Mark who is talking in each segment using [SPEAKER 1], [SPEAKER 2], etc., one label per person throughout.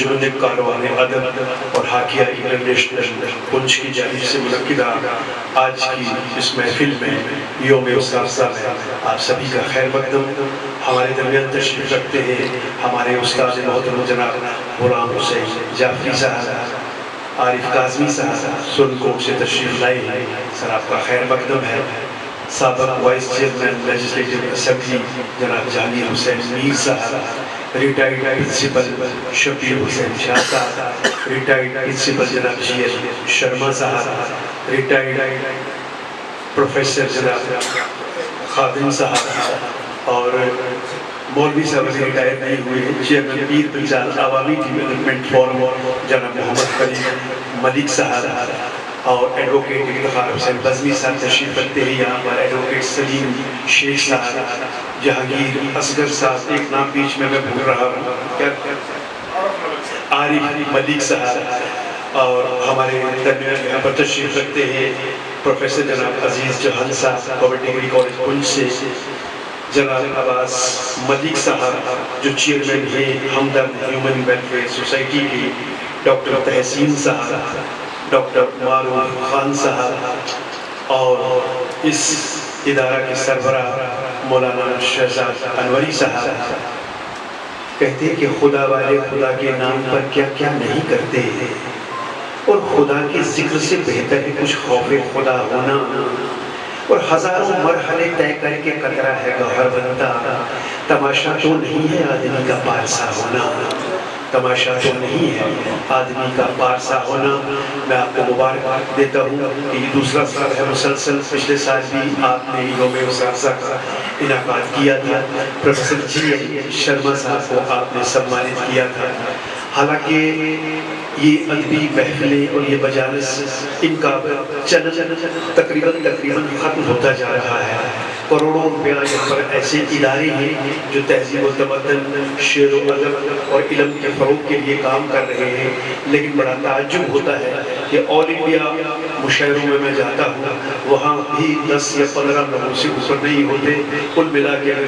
[SPEAKER 1] انجمن کاروان ادب اور حاکیہ انٹرنیشنل پنچ کی جانب سے منعقدہ آج کی اس محفل میں یوم اساتذہ میں آپ سبھی کا خیر مقدم۔ ہمارے درمیان تشریف رکھتے ہیں ہمارے استاد محترم جناب غلام حسین جعفری صاحب، عارف کاظمی صاحب سن کوٹ سے تشریف لائے ہیں، سر آپ کا خیر مقدم ہے۔ سابق وائس چیئرمین لیجسلیٹو اسمبلی جناب جہانگیر حسین میر صاحب، ریٹائرڈ پرنسپل شبیر حسین شاہ صاحب، ریٹائرڈ پرنسپل جناب جی ایل شرما صاحب، ریٹائرڈ پروفیسر جناب خادم صاحب، اور مولوی صاحب سے ریٹائر نہیں ہوئے ہیں چیئرمین پیر پنچال عوامی ڈیولپمنٹ فورم جناب محمد خلیل ملک صاحب، اور ایڈوکیٹ افتخار حسین بزمی صاحب تشریف رکھتے ہیں یہاں پر، ایڈوکیٹ سلیم شیخ صاحب، جہانگیر اصغر صاحب، ایک نام بیچ میں بھول رہا ہوں، عارف ملک صاحب، اور ہمارے درمیان یہاں پر تشریف رکھتے ہیں پروفیسر جناب عزیز جہان صاحب گورنمنٹ ڈگری کالج پنچ سے، جناب عباس ملک صاحب جو چیئرمین ہیں ہمدرد ہیومن ویلفیئر سوسائٹی کی، ڈاکٹر تحسین صاحب، ڈاکٹر معروف خان صاحب، اور اس ادارہ کے سربراہ مولانا شہزاد انوری صاحب۔ کہتے ہیں کہ خدا والے خدا کے نام پر کیا کیا نہیں کرتے ہیں، اور خدا کے ذکر سے بہتر ہے کچھ خوف خدا ہونا، اور ہزاروں مرحلے طے کر کے قطرہ ہے گوہر بنتا، تماشا تو نہیں ہے آدمی کا پارسا ہونا، تماشا تو نہیں ہے آدمی کا پارسا ہونا۔ میں آپ کو مبارک دیتا ہوں کہ یہ دوسرا سال ہے مسلسل، پچھلے سال بھی آپ نے یوم اساتذہ کا انعقاد کیا تھا، پروفیسر جی ایل شرما صاحب کو آپ نے سمانت کیا تھا۔ حالانکہ یہ ادبی محفلیں اور یہ مجالس ان کا چلن تقریباً ختم ہوتا جا رہا ہے۔ کروڑوں روپیہ یہاں پر ایسے ادارے ہیں جو تہذیب و تمدن، شعر و ادب اور علم کے فروغ کے لیے کام کر رہے ہیں، لیکن بڑا تعجب ہوتا ہے کہ آل انڈیا مشاعروں میں جاتا ہوں، وہاں بھی 10 یا 15 لوگوں سے اوپر نہیں ہوتے، کل ملا کے اگر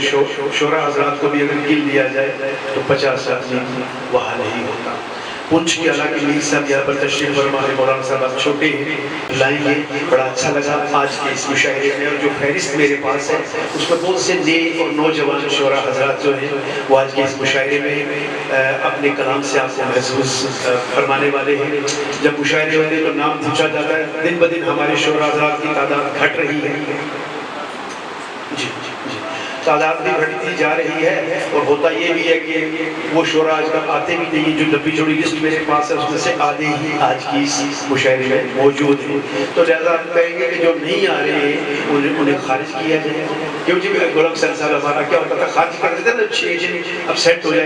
[SPEAKER 1] شعراء حضرات کو بھی اگر گن لیا جائے تو 50 آدمی وہاں نہیں ہوتا۔ پنچ کے علاقے میر صاحب یہاں پر تشریف فرما ہے، مولانا صاحب آپ چھوٹے ہیں لائیں گے، بڑا اچھا لگا آج کے اس مشاعرے میں، اور جو فہرست میرے پاس ہے اس میں بہت سے نیک اور نوجوان شعراء حضرات جو ہیں وہ آج کے اس مشاعرے میں اپنے کلام سے آپ کو محسوس فرمانے والے ہیں۔ جب مشاعرے ہوتے تو نام پوچھا جاتا ہے، دن بدن ہمارے شعراء حضرات کی تعداد گھٹ رہی ہے، جی تعداد بھی بڑھتی جا رہی ہے، اور ہوتا یہ بھی ہے کہ وہ شعراء آج کل آتے بھی نہیں، جو لمبی چوڑی لسٹ میرے پاس ہے اس میں سے آدھے ہی آج کی اس مشاعرے میں موجود ہیں، تو لہٰذا آپ کہیں گے کہ جو نہیں آ رہے ہیں انہیں خارج کیا جائے، کیونکہ غلام حسین صاحب ہمارا کیا ہوتا تھا، خارج کر دیتے نا 6 دن اب سیٹ ہو جائے